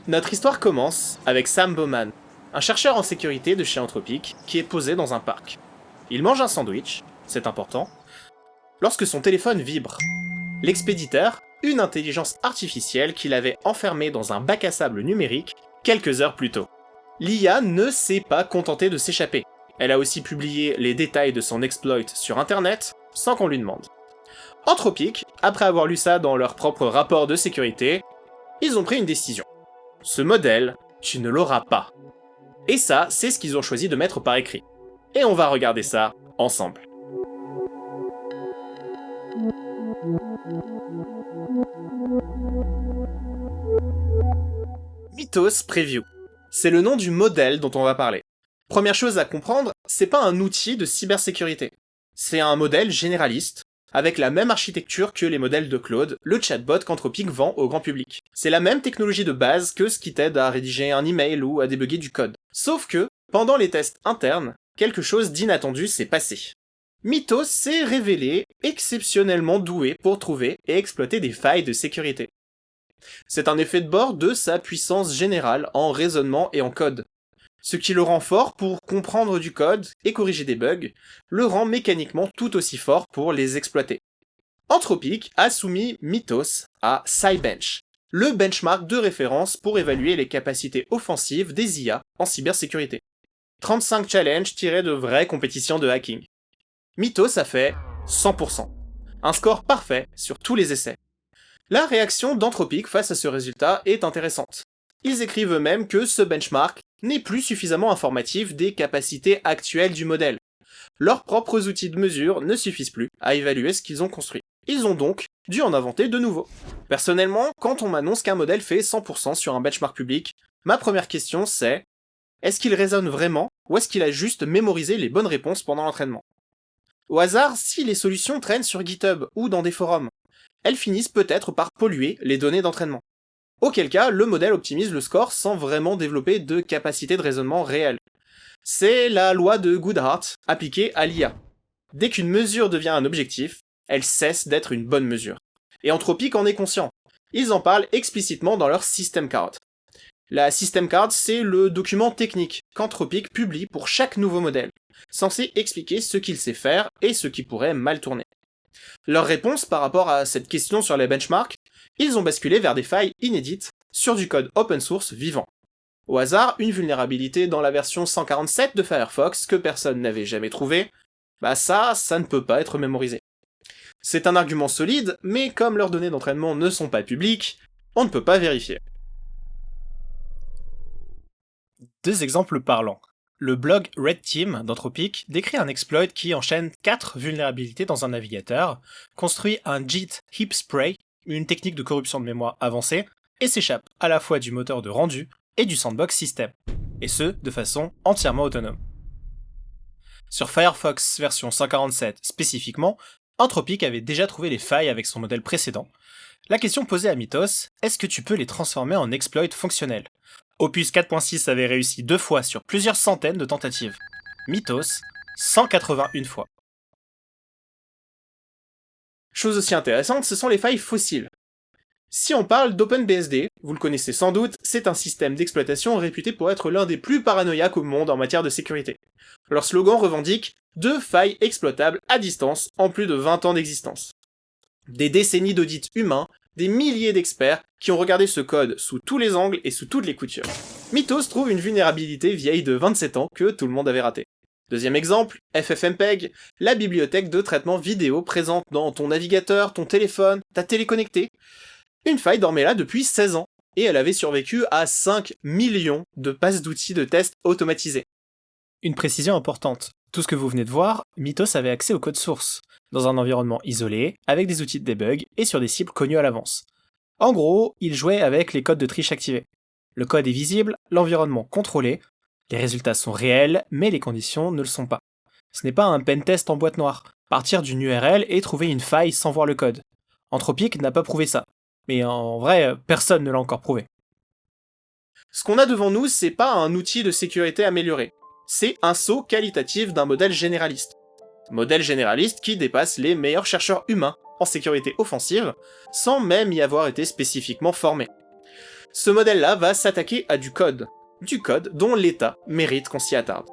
Notre histoire commence avec Sam Bowman, un chercheur en sécurité de chez Anthropic qui est posé dans un parc. Il mange un sandwich, c'est important, lorsque son téléphone vibre. L'expéditeur, une intelligence artificielle qu'il avait enfermée dans un bac à sable numérique quelques heures plus tôt. L'IA ne s'est pas contentée de s'échapper. Elle a aussi publié les détails de son exploit sur internet sans qu'on lui demande. Anthropic, après avoir lu ça dans leur propre rapport de sécurité, ils ont pris une décision. Ce modèle, tu ne l'auras pas. Et ça, c'est ce qu'ils ont choisi de mettre par écrit. Et on va regarder ça ensemble. Mythos Preview. C'est le nom du modèle dont on va parler. Première chose à comprendre, c'est pas un outil de cybersécurité. C'est un modèle généraliste, avec la même architecture que les modèles de Claude, le chatbot qu'Anthropic vend au grand public. C'est la même technologie de base que ce qui t'aide à rédiger un email ou à débugger du code. Sauf que, pendant les tests internes, quelque chose d'inattendu s'est passé. Mythos s'est révélé exceptionnellement doué pour trouver et exploiter des failles de sécurité. C'est un effet de bord de sa puissance générale en raisonnement et en code. Ce qui le rend fort pour comprendre du code et corriger des bugs, le rend mécaniquement tout aussi fort pour les exploiter. Anthropic a soumis Mythos à Cybench, le benchmark de référence pour évaluer les capacités offensives des IA en cybersécurité. 35 challenges tirés de vraies compétitions de hacking. Mythos a fait 100%, un score parfait sur tous les essais. La réaction d'Anthropic face à ce résultat est intéressante. Ils écrivent eux-mêmes que ce benchmark n'est plus suffisamment informatif des capacités actuelles du modèle. Leurs propres outils de mesure ne suffisent plus à évaluer ce qu'ils ont construit. Ils ont donc dû en inventer de nouveaux. Personnellement, quand on m'annonce qu'un modèle fait 100% sur un benchmark public, ma première question c'est: est-ce qu'il raisonne vraiment ou est-ce qu'il a juste mémorisé les bonnes réponses pendant l'entraînement? Au hasard, si les solutions traînent sur GitHub ou dans des forums, elles finissent peut-être par polluer les données d'entraînement. Auquel cas, le modèle optimise le score sans vraiment développer de capacité de raisonnement réelle. C'est la loi de Goodhart appliquée à l'IA. Dès qu'une mesure devient un objectif, elle cesse d'être une bonne mesure. Et Anthropic en est conscient. Ils en parlent explicitement dans leur System Card. La System Card, c'est le document technique qu'Anthropic publie pour chaque nouveau modèle, censé expliquer ce qu'il sait faire et ce qui pourrait mal tourner. Leur réponse par rapport à cette question sur les benchmarks, ils ont basculé vers des failles inédites sur du code open source vivant. Au hasard, une vulnérabilité dans la version 147 de Firefox que personne n'avait jamais trouvée, ça ne peut pas être mémorisé. C'est un argument solide, mais comme leurs données d'entraînement ne sont pas publiques, on ne peut pas vérifier. Deux exemples parlants. Le blog Red Team d'Anthropic décrit un exploit qui enchaîne 4 vulnérabilités dans un navigateur, construit un JIT heap spray, une technique de corruption de mémoire avancée, et s'échappe à la fois du moteur de rendu et du sandbox system, et ce, de façon entièrement autonome. Sur Firefox version 147 spécifiquement, Anthropic avait déjà trouvé les failles avec son modèle précédent. La question posée à Mythos, est-ce que tu peux les transformer en exploits fonctionnels? Opus 4.6 avait réussi 2 fois sur plusieurs centaines de tentatives. Mythos, 181 fois. Chose aussi intéressante, ce sont les failles fossiles. Si on parle d'OpenBSD, vous le connaissez sans doute, c'est un système d'exploitation réputé pour être l'un des plus paranoïaques au monde en matière de sécurité. Leur slogan revendique 2 failles exploitables à distance en plus de 20 ans d'existence. Des décennies d'audits humains, des milliers d'experts qui ont regardé ce code sous tous les angles et sous toutes les coutures. Mythos trouve une vulnérabilité vieille de 27 ans que tout le monde avait raté. Deuxième exemple, FFmpeg, la bibliothèque de traitement vidéo présente dans ton navigateur, ton téléphone, ta télé connectée. Une faille dormait là depuis 16 ans, et elle avait survécu à 5 millions de passes d'outils de test automatisés. Une précision importante, tout ce que vous venez de voir, Mythos avait accès au code source, dans un environnement isolé, avec des outils de debug et sur des cibles connues à l'avance. En gros, il jouait avec les codes de triche activés. Le code est visible, l'environnement contrôlé, les résultats sont réels, mais les conditions ne le sont pas. Ce n'est pas un pentest en boîte noire, partir d'une URL et trouver une faille sans voir le code. Anthropic n'a pas prouvé ça. Mais en vrai, personne ne l'a encore prouvé. Ce qu'on a devant nous, c'est pas un outil de sécurité amélioré. C'est un saut qualitatif d'un modèle généraliste. Modèle généraliste qui dépasse les meilleurs chercheurs humains en sécurité offensive, sans même y avoir été spécifiquement formé. Ce modèle-là va s'attaquer à du code dont l'État mérite qu'on s'y attarde.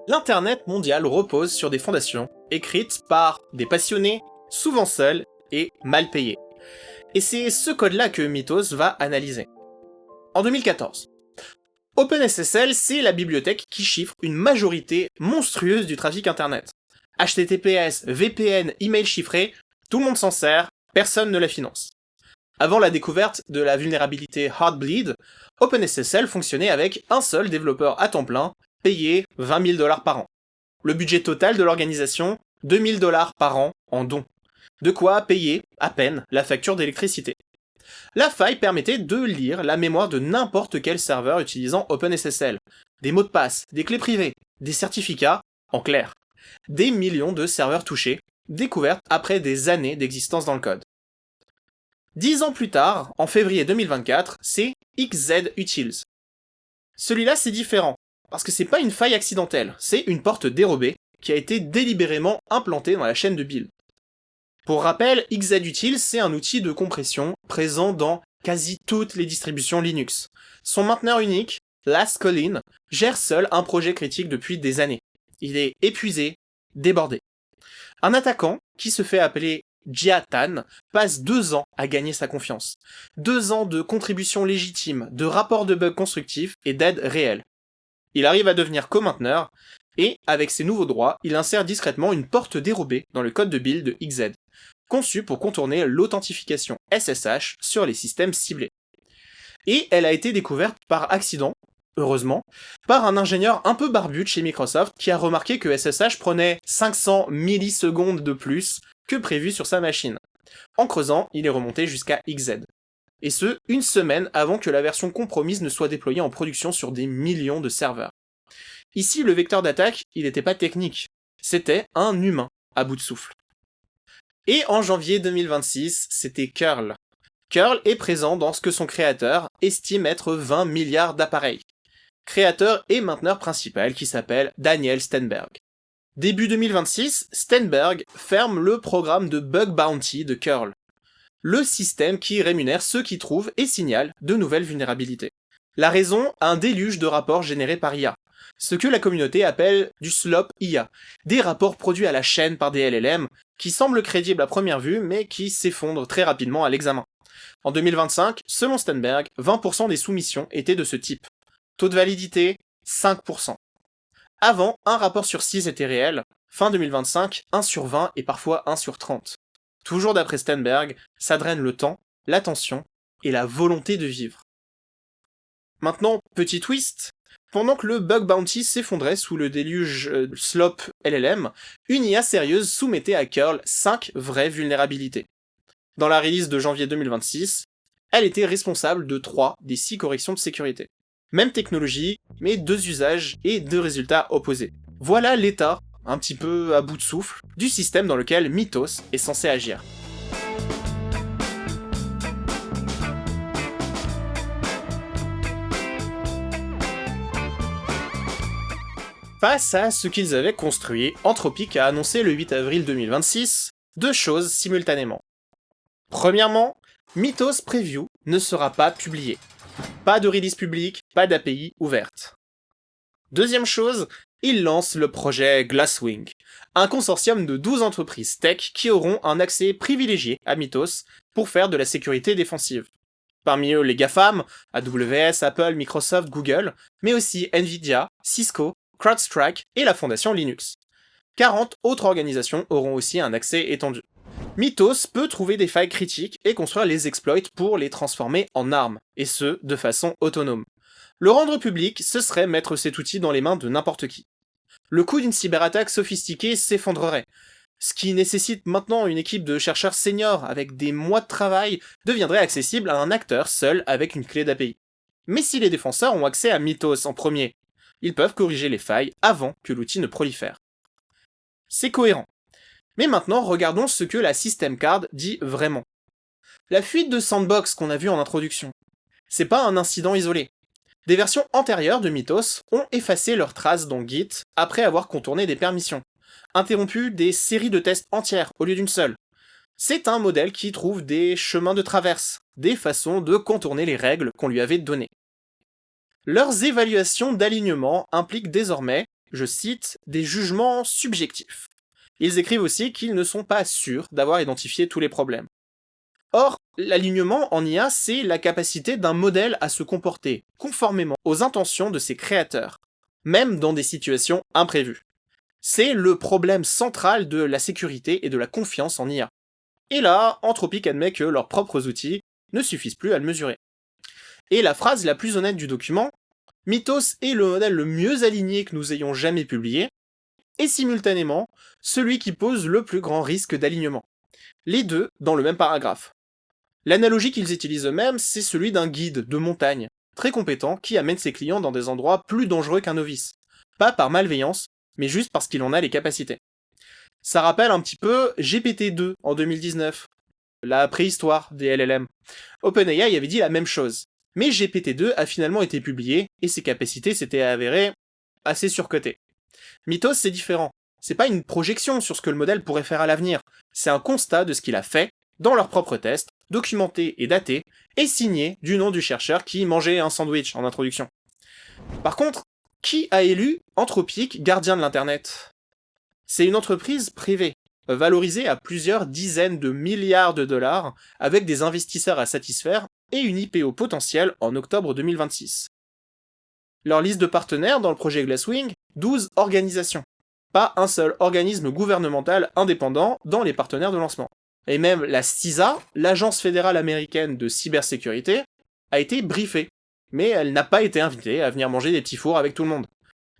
L'Internet mondial repose sur des fondations écrites par des passionnés, souvent seuls et mal payés. Et c'est ce code-là que Mythos va analyser. En 2014, OpenSSL, c'est la bibliothèque qui chiffre une majorité monstrueuse du trafic Internet. HTTPS, VPN, email chiffré, tout le monde s'en sert, personne ne la finance. Avant la découverte de la vulnérabilité Heartbleed, OpenSSL fonctionnait avec un seul développeur à temps plein, payé $20 000 par an. Le budget total de l'organisation, $2 000 par an en dons. De quoi payer, à peine, la facture d'électricité. La faille permettait de lire la mémoire de n'importe quel serveur utilisant OpenSSL. Des mots de passe, des clés privées, des certificats, en clair. Des millions de serveurs touchés, découvertes après des années d'existence dans le code. 10 ans plus tard, en février 2024, c'est XZ-Utils. Celui-là c'est différent, parce que c'est pas une faille accidentelle, c'est une porte dérobée qui a été délibérément implantée dans la chaîne de build. Pour rappel, XZ-Utils c'est un outil de compression présent dans quasi toutes les distributions Linux. Son mainteneur unique, Last Call-in, gère seul un projet critique depuis des années. Il est épuisé, débordé. Un attaquant, qui se fait appeler Jiatan, passe 2 ans à gagner sa confiance. 2 ans de contributions légitimes, de rapports de bugs constructifs et d'aide réelle. Il arrive à devenir co-mainteneur, et, avec ses nouveaux droits, il insère discrètement une porte dérobée dans le code de build de XZ, conçue pour contourner l'authentification SSH sur les systèmes ciblés. Et elle a été découverte par accident, heureusement, par un ingénieur un peu barbu de chez Microsoft qui a remarqué que SSH prenait 500 millisecondes de plus que prévu sur sa machine. En creusant, il est remonté jusqu'à XZ. Et ce, 1 semaine avant que la version compromise ne soit déployée en production sur des millions de serveurs. Ici, le vecteur d'attaque, il n'était pas technique, c'était un humain à bout de souffle. Et en janvier 2026, c'était Curl. Curl est présent dans ce que son créateur estime être 20 milliards d'appareils. Créateur et mainteneur principal qui s'appelle Daniel Stenberg. Début 2026, Stenberg ferme le programme de Bug Bounty de Curl, le système qui rémunère ceux qui trouvent et signalent de nouvelles vulnérabilités. La raison, un déluge de rapports générés par IA, ce que la communauté appelle du slop IA, des rapports produits à la chaîne par des LLM qui semblent crédibles à première vue mais qui s'effondrent très rapidement à l'examen. En 2025, selon Stenberg, 20% des soumissions étaient de ce type. Taux de validité, 5%. Avant, un rapport sur 6 était réel, fin 2025, 1 sur 20 et parfois 1 sur 30. Toujours d'après Stenberg, ça draine le temps, l'attention et la volonté de vivre. Maintenant, petit twist, pendant que le bug bounty s'effondrait sous le déluge slop LLM, une IA sérieuse soumettait à Curl 5 vraies vulnérabilités. Dans la release de janvier 2026, elle était responsable de 3 des 6 corrections de sécurité. Même technologie, mais 2 usages et 2 résultats opposés. Voilà l'état, un petit peu à bout de souffle, du système dans lequel Mythos est censé agir. Face à ce qu'ils avaient construit, Anthropic a annoncé le 8 avril 2026 2 choses simultanément. Premièrement, Mythos Preview ne sera pas publié. Pas de release publique, pas d'API ouverte. Deuxième chose, il lance le projet Glasswing, un consortium de 12 entreprises tech qui auront un accès privilégié à Mythos pour faire de la sécurité défensive. Parmi eux les GAFAM, AWS, Apple, Microsoft, Google, mais aussi Nvidia, Cisco, CrowdStrike et la fondation Linux. 40 autres organisations auront aussi un accès étendu. Mythos peut trouver des failles critiques et construire les exploits pour les transformer en armes, et ce, de façon autonome. Le rendre public, ce serait mettre cet outil dans les mains de n'importe qui. Le coût d'une cyberattaque sophistiquée s'effondrerait. Ce qui nécessite maintenant une équipe de chercheurs seniors avec des mois de travail deviendrait accessible à un acteur seul avec une clé d'API. Mais si les défenseurs ont accès à Mythos en premier, ils peuvent corriger les failles avant que l'outil ne prolifère. C'est cohérent. Mais maintenant, regardons ce que la System Card dit vraiment. La fuite de Sandbox qu'on a vue en introduction, c'est pas un incident isolé. Des versions antérieures de Mythos ont effacé leurs traces dans Git après avoir contourné des permissions, interrompu des séries de tests entières au lieu d'une seule. C'est un modèle qui trouve des chemins de traverse, des façons de contourner les règles qu'on lui avait données. Leurs évaluations d'alignement impliquent désormais, je cite, des jugements subjectifs. Ils écrivent aussi qu'ils ne sont pas sûrs d'avoir identifié tous les problèmes. Or, l'alignement en IA, c'est la capacité d'un modèle à se comporter conformément aux intentions de ses créateurs, même dans des situations imprévues. C'est le problème central de la sécurité et de la confiance en IA. Et là, Anthropic admet que leurs propres outils ne suffisent plus à le mesurer. Et la phrase la plus honnête du document, Mythos est le modèle le mieux aligné que nous ayons jamais publié, et simultanément, celui qui pose le plus grand risque d'alignement. Les deux dans le même paragraphe. L'analogie qu'ils utilisent eux-mêmes, c'est celui d'un guide de montagne, très compétent, qui amène ses clients dans des endroits plus dangereux qu'un novice. Pas par malveillance, mais juste parce qu'il en a les capacités. Ça rappelle un petit peu GPT-2 en 2019, la préhistoire des LLM. OpenAI avait dit la même chose, mais GPT-2 a finalement été publié, et ses capacités s'étaient avérées assez surcotées. Mythos, c'est différent. C'est pas une projection sur ce que le modèle pourrait faire à l'avenir, c'est un constat de ce qu'il a fait, dans leurs propres tests, documenté et daté, et signé du nom du chercheur qui mangeait un sandwich en introduction. Par contre, qui a élu Anthropic gardien de l'Internet ? C'est une entreprise privée, valorisée à plusieurs dizaines de milliards de dollars, avec des investisseurs à satisfaire et une IPO potentielle en octobre 2026. Leur liste de partenaires dans le projet Glasswing, 12 organisations. Pas un seul organisme gouvernemental indépendant dans les partenaires de lancement. Et même la CISA, l'agence fédérale américaine de cybersécurité, a été briefée, mais elle n'a pas été invitée à venir manger des petits fours avec tout le monde.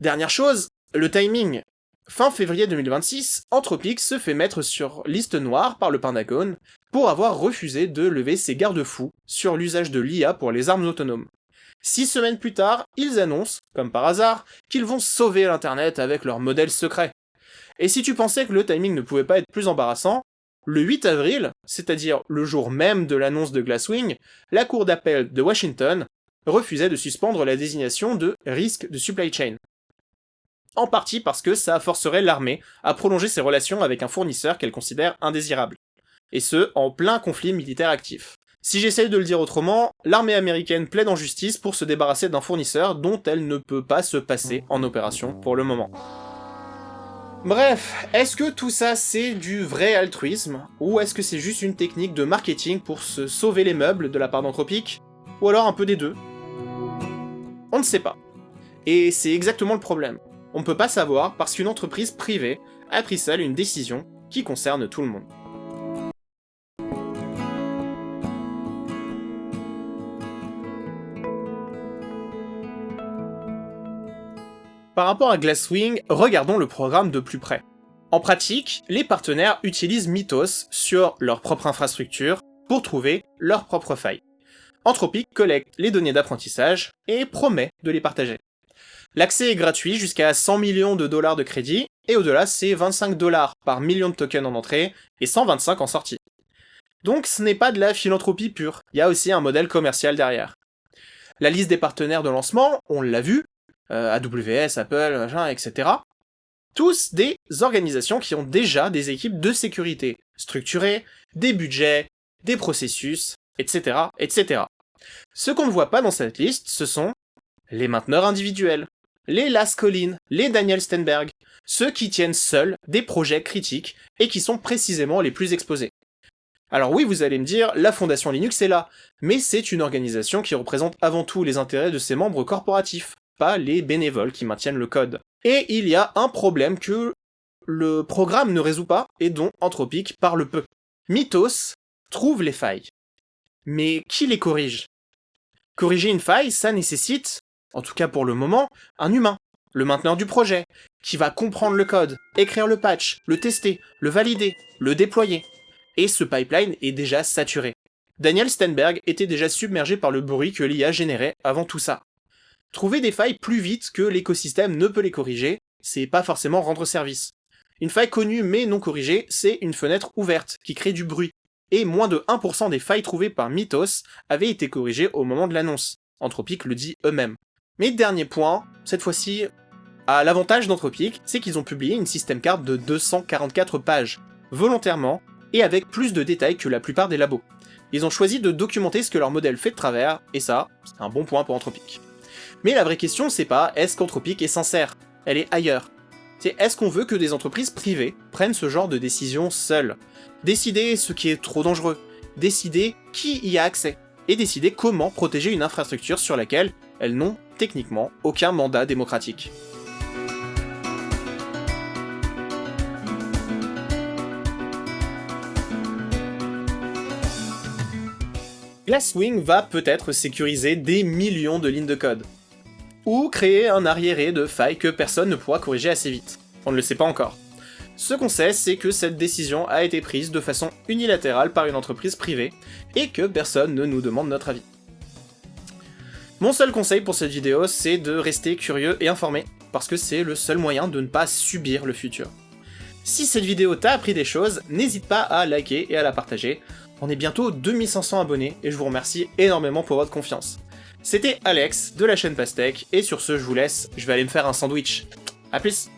Dernière chose, le timing. Fin février 2026, Anthropic se fait mettre sur liste noire par le Pentagone pour avoir refusé de lever ses garde-fous sur l'usage de l'IA pour les armes autonomes. 6 semaines plus tard, ils annoncent, comme par hasard, qu'ils vont sauver l'Internet avec leur modèle secret. Et si tu pensais que le timing ne pouvait pas être plus embarrassant, le 8 avril, c'est-à-dire le jour même de l'annonce de Glasswing, la Cour d'appel de Washington refusait de suspendre la désignation de risque de supply chain. En partie parce que ça forcerait l'armée à prolonger ses relations avec un fournisseur qu'elle considère indésirable. Et ce, en plein conflit militaire actif. Si j'essaye de le dire autrement, l'armée américaine plaide en justice pour se débarrasser d'un fournisseur dont elle ne peut pas se passer en opération pour le moment. Bref, est-ce que tout ça c'est du vrai altruisme, ou est-ce que c'est juste une technique de marketing pour se sauver les meubles de la part d'Anthropic, ou alors un peu des deux ? On ne sait pas. Et c'est exactement le problème. On ne peut pas savoir parce qu'une entreprise privée a pris seule une décision qui concerne tout le monde. Par rapport à Glasswing, regardons le programme de plus près. En pratique, les partenaires utilisent Mythos sur leur propre infrastructure pour trouver leurs propres failles. Anthropic collecte les données d'apprentissage et promet de les partager. L'accès est gratuit jusqu'à 100 millions de dollars de crédit, et au-delà c'est 25 dollars par million de tokens en entrée et 125 en sortie. Donc ce n'est pas de la philanthropie pure, il y a aussi un modèle commercial derrière. La liste des partenaires de lancement, on l'a vu, AWS, Apple, machin, etc. Tous des organisations qui ont déjà des équipes de sécurité structurées, des budgets, des processus, etc., etc. Ce qu'on ne voit pas dans cette liste, ce sont les mainteneurs individuels, les Lars Collin, les Daniel Stenberg, ceux qui tiennent seuls des projets critiques et qui sont précisément les plus exposés. Alors oui, vous allez me dire, la fondation Linux est là, mais c'est une organisation qui représente avant tout les intérêts de ses membres corporatifs, pas les bénévoles qui maintiennent le code. Et il y a un problème que le programme ne résout pas et dont Anthropic parle peu. Mythos trouve les failles. Mais qui les corrige ? Corriger une faille, ça nécessite, en tout cas pour le moment, un humain, le mainteneur du projet, qui va comprendre le code, écrire le patch, le tester, le valider, le déployer. Et ce pipeline est déjà saturé. Daniel Stenberg était déjà submergé par le bruit que l'IA générait avant tout ça. Trouver des failles plus vite que l'écosystème ne peut les corriger, c'est pas forcément rendre service. Une faille connue mais non corrigée, c'est une fenêtre ouverte qui crée du bruit. Et moins de 1% des failles trouvées par Mythos avaient été corrigées au moment de l'annonce. Anthropic le dit eux-mêmes. Mais dernier point, cette fois-ci, à l'avantage d'Anthropic, c'est qu'ils ont publié une system card de 244 pages, volontairement, et avec plus de détails que la plupart des labos. Ils ont choisi de documenter ce que leur modèle fait de travers, et ça, c'est un bon point pour Anthropic. Mais la vraie question, c'est pas est-ce qu'Anthropic est sincère, elle est ailleurs. C'est est-ce qu'on veut que des entreprises privées prennent ce genre de décision seules, décider ce qui est trop dangereux, décider qui y a accès, et décider comment protéger une infrastructure sur laquelle elles n'ont techniquement aucun mandat démocratique. Glasswing va peut-être sécuriser des millions de lignes de code, ou créer un arriéré de failles que personne ne pourra corriger assez vite. On ne le sait pas encore. Ce qu'on sait, c'est que cette décision a été prise de façon unilatérale par une entreprise privée, et que personne ne nous demande notre avis. Mon seul conseil pour cette vidéo, c'est de rester curieux et informé, parce que c'est le seul moyen de ne pas subir le futur. Si cette vidéo t'a appris des choses, n'hésite pas à liker et à la partager. On est bientôt 2500 abonnés, et je vous remercie énormément pour votre confiance. C'était Alex, de la chaîne Pastèque, et sur ce, je vous laisse, je vais aller me faire un sandwich. A plus!